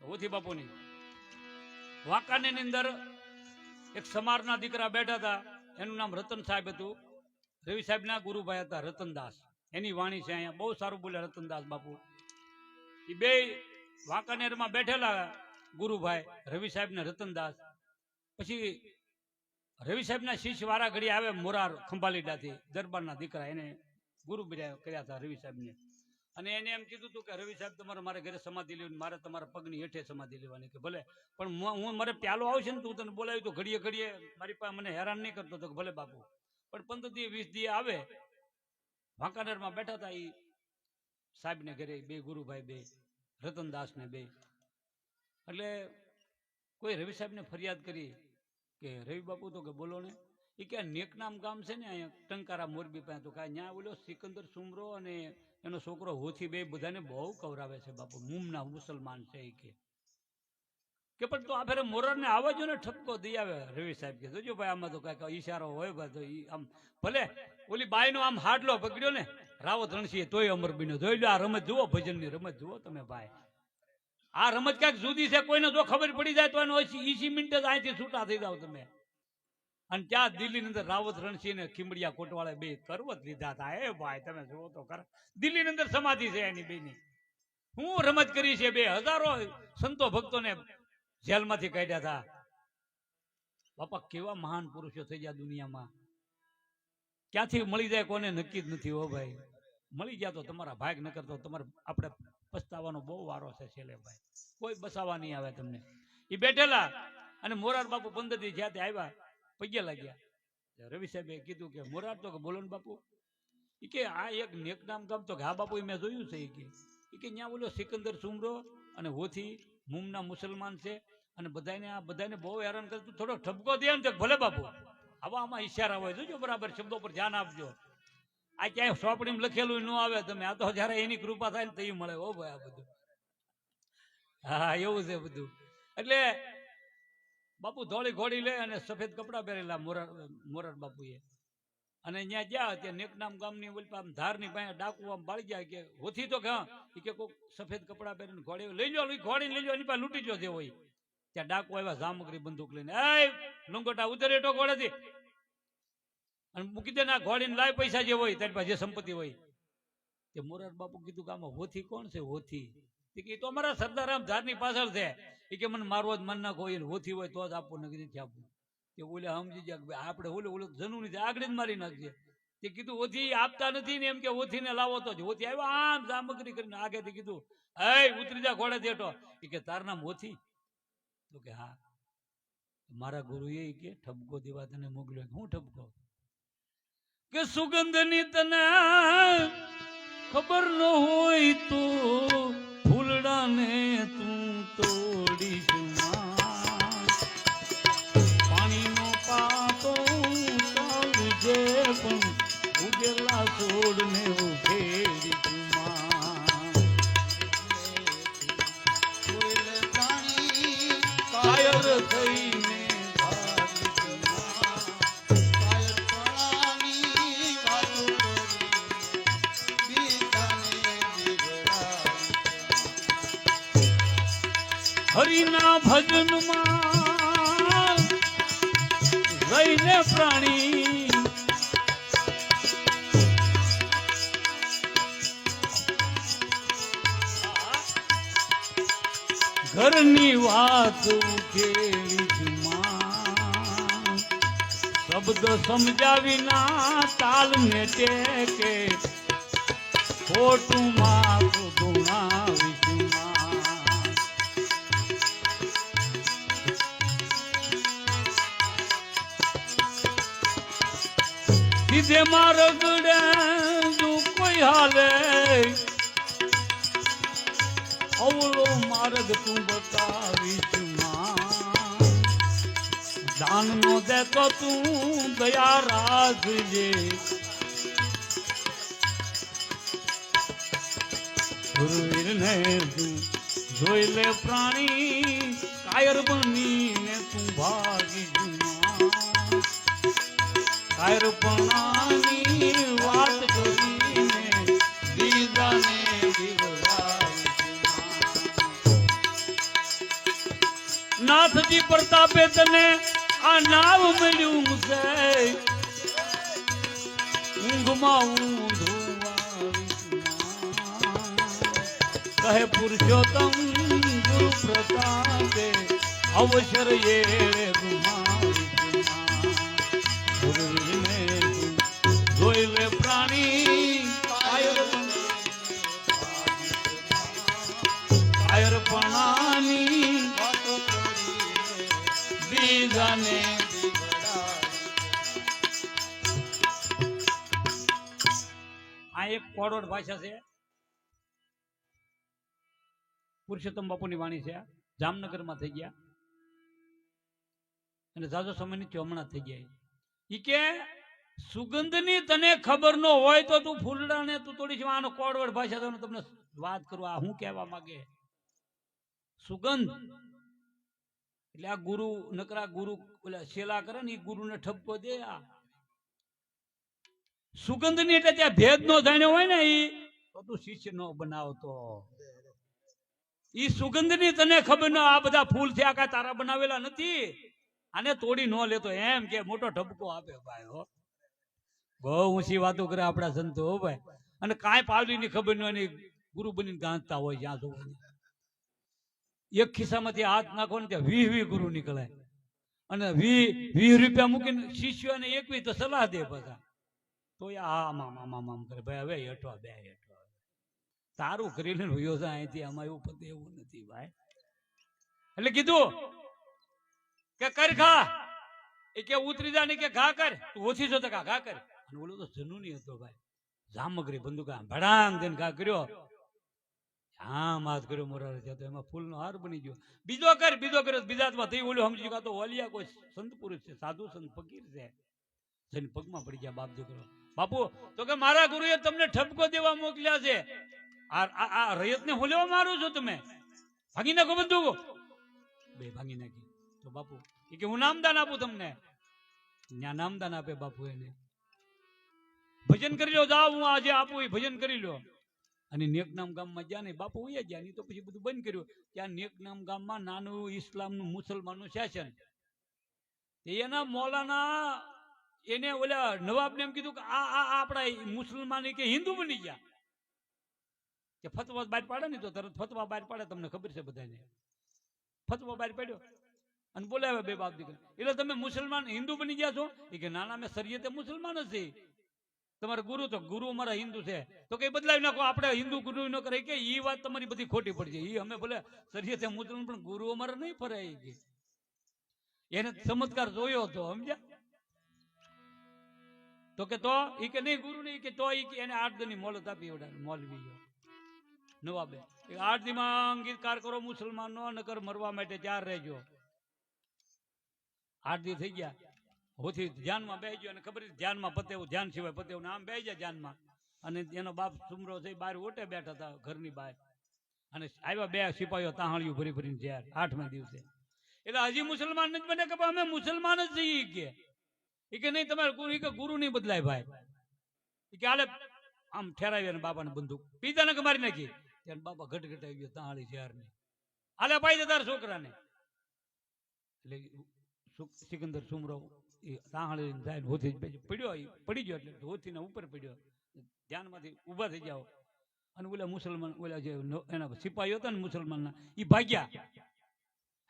હોથી બાપુની વાંકાનેર ની અંદર એક સમારના દીકરા બેઠા હતા, એનું નામ રતન સાહેબ હતું. રવિ સાહેબ ના ગુરુભાઈ હતા રતનદાસ. એની વાણી છે અહીંયા, બહુ સારું બોલ્યા રતનદાસ બાપુ. એ બે વાંકાનેરમાં બેઠેલા ગુરુભાઈ રવિ સાહેબ ને રતનદાસ. પછી રવિ સાહેબ ના શિષ્ય વારા ઘડી આવે મોરાર ખંભાલીડાથી, દરબારના દીકરા, એને ગુરુ કર્યા હતા રવિ સાહેબ ને. અને એને એમ કીધું હતું કે રવિ સાહેબ તમારે મારે ઘરે સમાધિ લેવાની, મારે તમારા પગની હેઠે સમાધિ લેવાની. કે ભલે, પણ હું મારે પ્યાલો આવશે ને તું તને બોલાવી તો ઘડીએ ઘડીએ મારી પાસે મને હેરાન નહીં કરતો. તો ભલે બાપુ. પણ 15 દી 20 દી આવે, વાંકાનેરમાં બેઠા હતા એ સાહેબ ને ઘરે, બે ગુરુભાઈ, બે રતનદાસ ને બે. એટલે કોઈ રવિ સાહેબ ને ફરિયાદ કરી કે રવિ બાપુ તો કે બોલો ને. એ કે નેકનામ ગામ છે ને અહીંયા ટંકારા મોરબી પાસે, તો કાંઈ ત્યાં બોલો સિકંદર સુમરો અને એનો છોકરો હોથી બે બધાને બહુ કવરાવે છે બાપુ, મુમના મુસલમાન છે. એ કે પણ તો આ ફેરે મોરરને આવવા જો ને ઠપકો દઈ આવે. રવિ સાહેબ કે જોજો ભાઈ આમાં તો કાંઈક ઈશારો હોય ભાઈ. તો આમ ભલે ઓલી બાઈનો આમ હાડલો પકડ્યો ને રાવત રણસિંહ, તોય અમર બીનો. જોઈ લો આ રમત જુઓ, ભજનની રમત જુઓ તમે ભાઈ. આ રમત ક્યાંક જુદી છે, કોઈને જો ખબર પડી જાય તો એનો 20 મિનિટ જ અહીંથી છૂટા થઈ જાવ તમે. અને ત્યાં દિલ્હી ની અંદર રાવત રણસિંહ ને ખીમડિયા કોટવાળે બે કરવત લીધા હતા. એ ભાઈ તમે જુઓ તો ખરા, દિલ્હી ની અંદર સમાધિ છે એની બેની. હું રમત કરી છે. બે હજારો સંતો ભક્તોને જેલમાંથી કાઢ્યા હતા. બાપા કેવા મહાન પુરુષો થઈ ગયા દુનિયામાં. ક્યાંથી મળી જાય કોને નક્કી જ નથી. હો ભાઈ, મળી ગયા તો તમારા ભાગ ન કરતો તમારે આપણે પસ્તાવાનો બહુ વારો છે છેલ્લે ભાઈ. કોઈ બસાવા નહીં આવે તમને. એ બેઠેલા અને મોરાર બાપુ 15 દી જ્યાં તે આવ્યા, પગે લાગ્યા. રવિ સાહેબે કીધું કે મોરાર તો કે બોલો ને બાપુ. એ કે આ એક નેકનામ ગામ તો કે હા બાપુ મેં જોયું છે. એ કે ત્યાં બોલો સિકંદર સુમરો અને હોથી મુમના મુસલમાન છે અને બધાને બહુ હેરાન કરતું. થોડો ઠપકો દે ને તો ભલે બાપુ. આવા આમાં ઈશારા હોય, જોજો બરાબર શબ્દો પર ધ્યાન આપજો. આ ક્યાંય સોપડીમાં લખેલું ન આવે તમે, આ તો જયારે એની કૃપા થાય ને તો મળે. હો ભાઈ આ બધું, હા એવું છે બધું. એટલે બાપુ ધોળી ઘોડી લે અને સફેદ કપડા પહેરેલા મોરાર બાપુએ. અને ત્યાં ગયા ત્યાં નેકનામ ગામની ધારની પાસે ડાકુ આમ બાળી ગયા. કે હોથી તો કે કોઈક સફેદ કપડા પહેરીને ઘોડે લઈ લો, ઘોડીને લઈ લો, એની પાસે લૂંટી જો જે હોય. ત્યાં ડાકુ આવ્યા સામગ્રી બંદૂક લઈને. એ લંગોટા ઉતરે એટો ઘોડેથી અને મૂકી દે ના ઘોડીને લાય પૈસા જે હોય તારી પાસે જે સંપત્તિ હોય. તે મોરાર બાપુ કીધું કે આમાં હોથી કોણ છે? હોથી એ તો અમારા સરદારામ ધારની પાછળ છે. એ કે મને મારવો જ મન નાખો, હોથી હોય તો જ આપવું, નથી આપવું. કે ઓલે સમજી જાય આપણે ઓલો જનું નથી આગળ જ મારી નાખજે. તે કીધું હોથી આપતા નથી ને એમ કે હોથીને લાવો તો જ. હોથી આવ્યો આમ સામગ્રી કરીને આગેથી કીધું એ ઉતરી જા ઘોડે દેટો. એ કે તાર નામ હોથી? તો કે હા. મારા ગુરુએ કે ઠપકો દેવા તને મોકલ્યો. હું ઠપકો? કે સુગંધની તને ખબર ન હોય તો ફૂલડાને તું તોડીશ. પાણીનો પાતો ચાલજે પણ ઉગેલા છોડને ઉખેડીશ. કાયર થઈને હરિના ભજનમાં રહીને પ્રાણી ઘરની વાત શબ્દ સમજાવી ના તાલ ને ટેકે ખોટું માથું ગુણાવી. સીધે માર્ગ કોઈ હાલે અવળો માર્ગ તું બતાવીશ. દાન નો દેતો તું દયા રાખજે. ગુરુવીરને તું જોઈ લે પ્રાણી કાયર બનીને તું ભાગી જુના. કાયરપણાની વાત કરીને બીજાને નાથજી પ્રતાપે તને આ નાવ મળ્યું છે ઊંઘમાં ઊંધું કહે પુરુષોત્તમ ગુરુ પ્રતાપે અવસર એળે ગુમાવી ગુરુને જોઈ લે પ્રાણી કાયરપણાની બીજાને આ એક કોડવડ ભાષા છે પુરુષોત્તમ બાપુની વાણી છે જામનગરમાં થઈ ગયા અને જાજો સમય નથી હમણાં થઈ ગયા ઈ કે સુગંધની તને ખબર ન હોય તો તું ફૂલડાને તું તોડી આનો કોડવડ ભાષા તમને વાત કરવા હું કહેવા માંગે સુગંધ એટલે આ ગુરુ નકરા ગુરુ ઓલા શેલા કરે ને એ ગુરુને ઠપકો દે આ સુગંધની એટલે ત્યાં ભેદ નો જાણ્યો હોય ને ઈ તો તું શિષ્ય નો બનાવતો ઈ સુગંધની તને ખબર ન આ બધા ફૂલ થયા કાંઈ તારા બનાવેલા નથી આને તોડી ન લેતો એમ કે મોટો ઠપકો આપે ભાઈ હો બહુ ઊંચી વાતો કરે આપણા સંતો હો ભાઈ અને કાંઈ પાવડીની ખબર ન હોય ગુરુ બનીને ગાંધતા હોય જ્યાં જોવું એક ખિસ્સામાંથી હાથ નાખો ને ત્યાં 20 ગુરુ નીકળે અને 20 રૂપિયા મૂકીને શિષ્યોને 21 તો સલાહ દે પાછા તો આમ કરે ભાઈ હવે હેઠવા બે હેઠવા તારું કરી લઈને હોયો છે અહીંથી આમાં એવું પતે એવું નથી ભાઈ એટલે કીધું કે કર ઘા એ કે ઉતરી જા ને કે ઘા કર તું ઓછી છો તો ઘા કર અને ઓલો તો જનુની હતો ભાઈ જામગરી બંદૂકા ભડાંગ દઈને ઘા કર્યો આમ હાથ કર્યો મોરારી તો એમાં ફૂલનો હાર બની ગયો બીજો કર્યો બીજામાં થઈ ઓલું સમજી ગયો તો ઓલિયા કોઈ સંત પુરુષ છે સાધુ સંત ફકીર છે જેને પગમાં પડી ગયા બાપ દીકરો બાપુ તો કે મારા ગુરુએ તમને ઠપકો દેવા મોકલ્યા છે આ રયત ને હોલેવા મારો છો તમે ભાગી નાખો બંદૂકો બે ભાગી નાખી તો બાપુ કે હું નામદાન આપું તમને ત્યાં નામદાન આપે બાપુ એને ભજન કરી લો જાઓ હું આજે આપું એ ભજન કરી લો અને નેકનામ ગામમાં જ્યાં નહીં બાપુ ઉયા ગયા નહીં તો પછી બધું બંધ કર્યું ત્યાં નેકનામ ગામમાં નાનું ઇસ્લામનું મુસલમાનનું શાસન એના મોલાના એને ઓલા નવાબને એમ કીધું કે આ આપણા મુસલમાન કે હિન્દુ બની ગયા કે ફતવા બહાર પાડે ને તો તરત ફતવા બહાર પાડે તમને ખબર છે બધાને ફતવા બહાર પાડ્યો અને બોલાવે બે બાપ દીકરા એટલે તમે મુસલમાન હિન્દુ બની ગયા છો એ કે નાના મેં શરીયતે મુસલમાન જ છે તમારા ગુરુ તો ગુરુ અમારા હિન્દુ છે તો કઈ બદલાવી નાખો આપણે હિન્દુ ગુરુ ન કરે કે એ વાત તમારી બધી ખોટી પડશે એ અમે ભલે શરીયતે મુસલમાન પણ ગુરુ અમારે નહીં ફરાય કે એને ચમત્કાર જોયો હતો સમજ્યા તો કે તો એ કે નહીં ગુરુ નહીં કે તો એને 8 દિનની મોલત આપી મોલવી નવાબે 8 દીમાં અંગીકાર કરો મુસલમાનનો નકર મરવા માટે તૈયાર રહેજો 8 દી થઈ ગયા હોથી ધ્યાનમાં બેસી ગયો અને ખબર ધ્યાનમાં પતેવું ધ્યાન સિવાય પતેવું આમ બેસી જાય ધ્યાનમાં અને એનો બાપ સુમરો છે બહાર ઓટે બેઠા હતા ઘરની બહાર અને આવ્યા 2 સિપાહીઓ તાહળિયું ભરી ભરીને ઝેર 8મા દિવસે એટલે હજી મુસલમાન નથી બને કે અમે મુસલમાન જ છીએ કે નહીં તમારે ગુરુ નહીં બદલાય ભાઈ કે હાલે આમ ઠેરાવી અને બાપાને બંદૂક પીતાને કે મારી નાખી ત્યારે બાપા ઘટ આવી ગયો તાહળી ઝેર ને હાલે પાઈ દે તારા છોકરાને એટલે સિકંદર સુમરો તાહળી જાય હોથી પડ્યો પડી ગયો એટલે હોથીને ઉપર પડ્યો ધ્યાનમાંથી ઊભા થઈ જાઓ અને ઓલા મુસલમાન ઓલા જે એના સિપાહીઓ હતા ને મુસલમાનના એ ભાગ્યા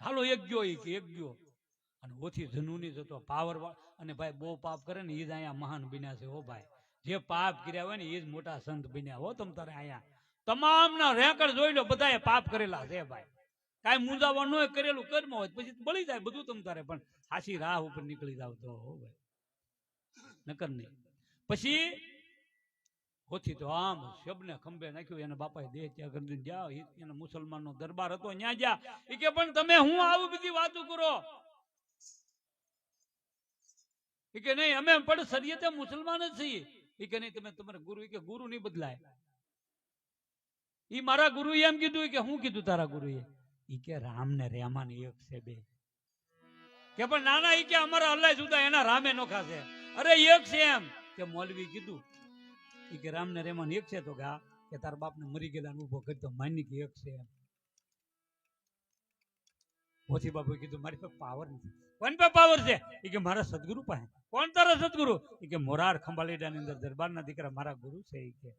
હાલો એક ગયો અને હોથી જનુની જતો પાવર અને ભાઈ બહુ પાપ કરે ને એ જ અહીંયા મહાન બન્યા છે હો ભાઈ જે પાપ કર્યા હોય ને એ જ મોટા સંત બન્યા હો તમ તારે અહીંયા તમામના રેકર્ડ જોઈ લો બધાએ પાપ કરેલા છે ભાઈ કાંઈ મૂંઝાવણ ન કરેલું કર્મ હોય પછી બળી જાય બધું તમ તારે પણ હાસી રાહ ઉપર નીકળી જાવ તો હો ભાઈ નકર નહીં પછી હોથી તો આમ શબને ખંભે નાખ્યું એના બાપાએ દેહ ત્યાગ કરી દીધો જાઓ એના મુસલમાનનો દરબાર હતો ત્યાં જા એ કે પણ તમે હું આવી બધી વાતો કરો એ કે નહીં અમે પણ શરીયતે મુસલમાન જ છીએ એ કે નહીં તમે તમારા ગુરુ કે ગુરુ નહીં બદલાય એ મારા ગુરુ એમ કીધું કે હું કીધું તારા ગુરુએ ઈ કે રામ ને રેમાન એક છે બે કે પણ નાના ઈ કે અમારા અલ્લાહ જુદા એના રામે નોખા છે અરે એક છે એમ કે મૌલવી કીધું ઈ કે રામ ને રેમાન એક છે તો કે તારા બાપ ને મરી ગયેલા ઉભો કરી તો માની કે એક છે એમ મોતી બાપુએ કીધું મારી પાસે પાવર નથી. કોણ પાસે પાવર છે? એ કે મારા સદગુરુ પાસે. કોણ તારા સદગુરુ? એ કે મોરાર ખંભાળીડાની અંદર દરબારના દીકરા મારા ગુરુ છે. એ કે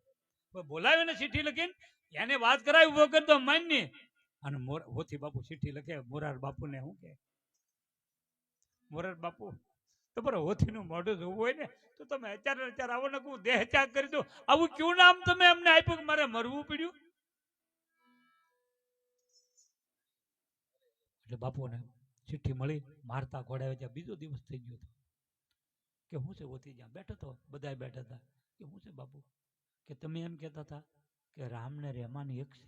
બોલાવીને ચિઠ્ઠી લખીને એને વાત કરાવી વગર તો માન્ય. અને મોતી બાપુ ચિઠ્ઠી લખે મોરાર બાપુને. શું કે મોરાર બાપુ તમારે હોથીનું મોઢું જોવું હોય ને તો તમે અત્યારે આવો ને હું દેહ ત્યાગ કરી દો. આવું ક્યું નામ તમે અમને આપ્યું કે મારે મરવું પડ્યું? એટલે બાપુને ચિઠ્ઠી મળી. મારતા ઘોડાવે ત્યાં બીજો દિવસ થઈ ગયો હતો. કે હું છે હોથી જ્યાં બેઠો હતો, બધા બેઠા હતા. કે હું છે બાપુ? કે તમે એમ કહેતા હતા કે રામ ને રહેમાની એક છે.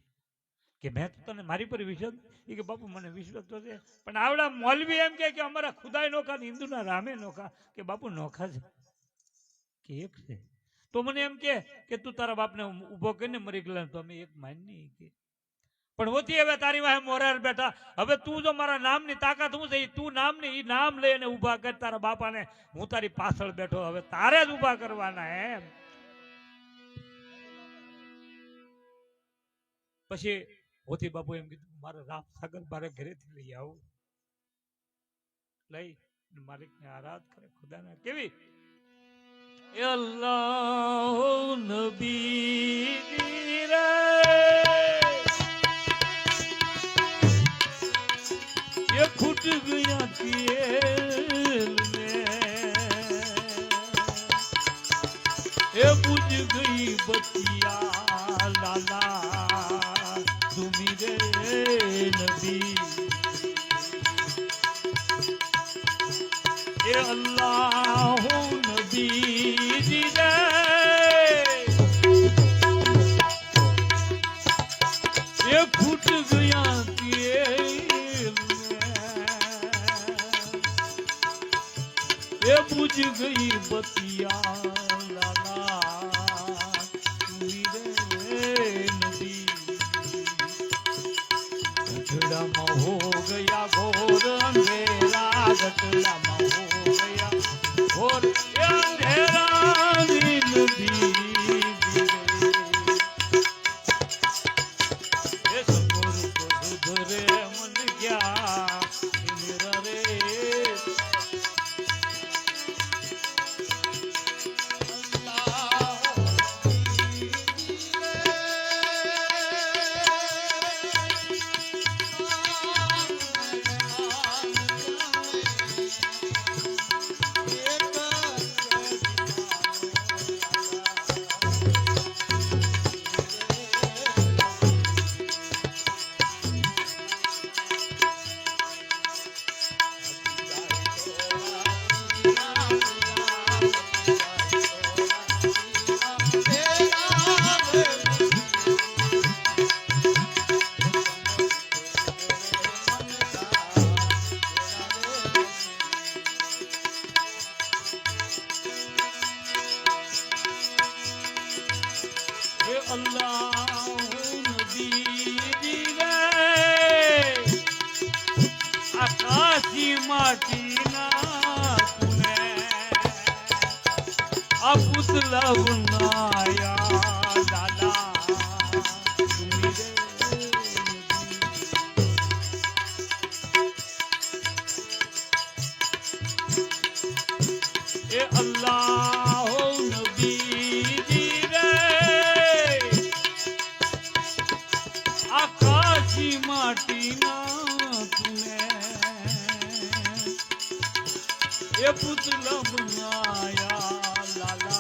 કે મેં તો તને મારી પર વિશ્વાસ. એ કે બાપુ મને વિશ્વાસ તો છે, પણ આવડા મૌલવી એમ કે અમારા ખુદાય નોખા ને હિન્દુના રામે નોખા. કે બાપુ નોખા છે કે એક છે. તો મને એમ કે તું તારા બાપને ઉભો કરીને મરી ગયેલા તો અમે એક માની. કે પણ હોતી હવે તારી વાહે મોરાર બેઠા. હવે તું જો મારા નામની તાકાત હું છે તું નામની ઈ નામ લઈને ઉભા કર તારા બાપાને. હું તારી પાછળ બેઠો, હવે તારે જ ઉભા કરવાના. એમ પછી હોથી બાપુ એમ કીધું મારે રામ સાગર મારે ઘરેથી લઈ આવું. લઈ માલિક ને આરાધ કરે ખુદાના. કેવી અલ્લાહ નબી રે ये फूट गया तेल में, ये बुझ गई बतिया लाला तुम्ही रे नबी. ये अल्लाह नबी जी रे ये फूट गया तेल ये बुझ गई बतिया लाला रे नदी. गठड़ाમાં हो गया घोर अंधेरा, गठड़ाમાં हो गया घोर अंधेरा नदी. ये सकोर को सुधरे मन क्या मेरा रे. આકાશી માટીના તુને આ પુતલા બનાયા દાદા તુમી રે. એ અલ્લાહ નબી રે આકાશી માટીના તુને ये पुतला बनाया लाला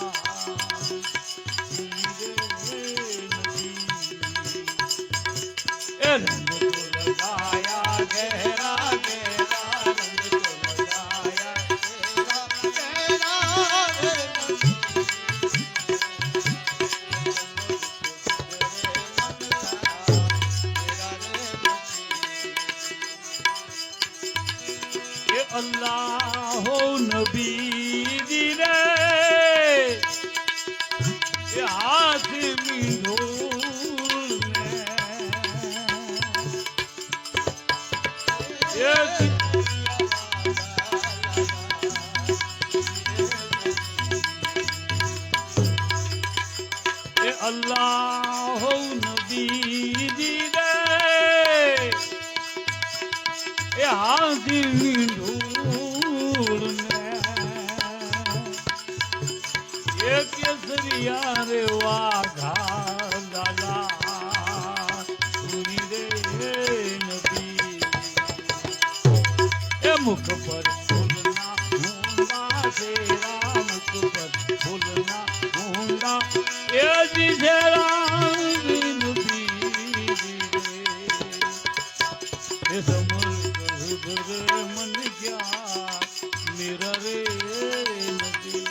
रंग तो लगाया गहरा गहरा, रंग तो लगाया गहरा गहरा. अल्लाह नबी रे हाथ में ढोल अल्लाह नबी रे એ હાથીની ધૂળ ને એ કેસરિયા રે વાઘા દાદા સુની રે નબી એ મુખ પર ફૂલના મુંડા તેરા મુખ પર ફૂલના મુંડા એ દીધેરા એ સમર રે મન ગયા મેરા રે નબી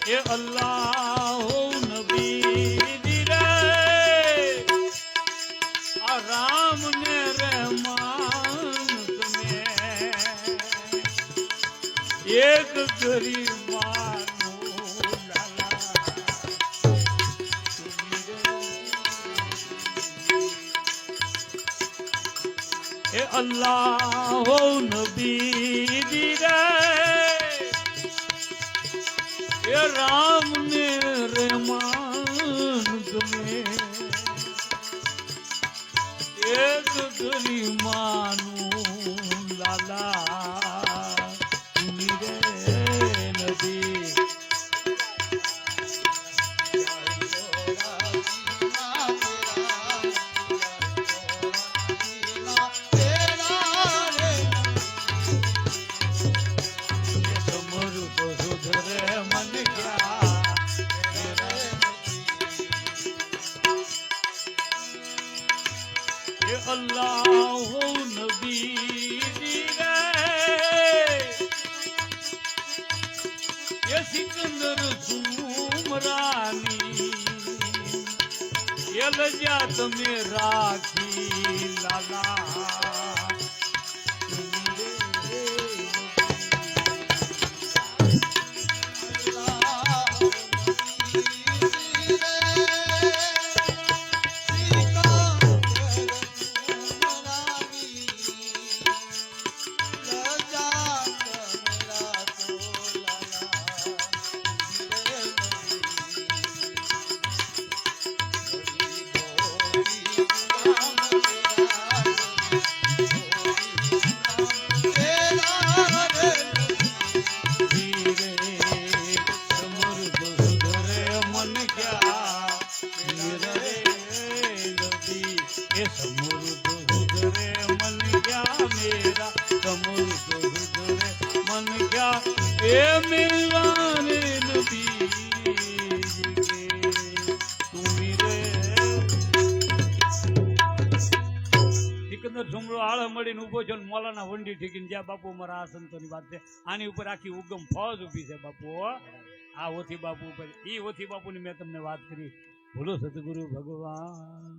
એ અલ્લાહ નબી રે આ રામ ને રહેમાન તમે એક ગરીબાનો લાલા એ અલ્લાહ નબી રે એ રામ ને રહેમાન તમે એક ગરીમાનું લાલા સુની રે નબી અલ્લાહ નબી રે એ સિકંદર સુમરાની એ લજા તમે રાખી લાલા એ મેરા રે નબી તુમી રે સિકંદર ઝુમરો આળે મળીને ઉભો છો ને મોલાના વંડી ઠીકીને જ્યાં બાપુ મારા આ સંતોની વાત છે આની ઉપર આખી ઉગમ ફોજ ઊભી છે બાપુ આ ઓથી બાપુ ઉપર ઈ ઓથી બાપુની મેં તમને વાત કરી ભૂલો સતગુરુ ભગવાન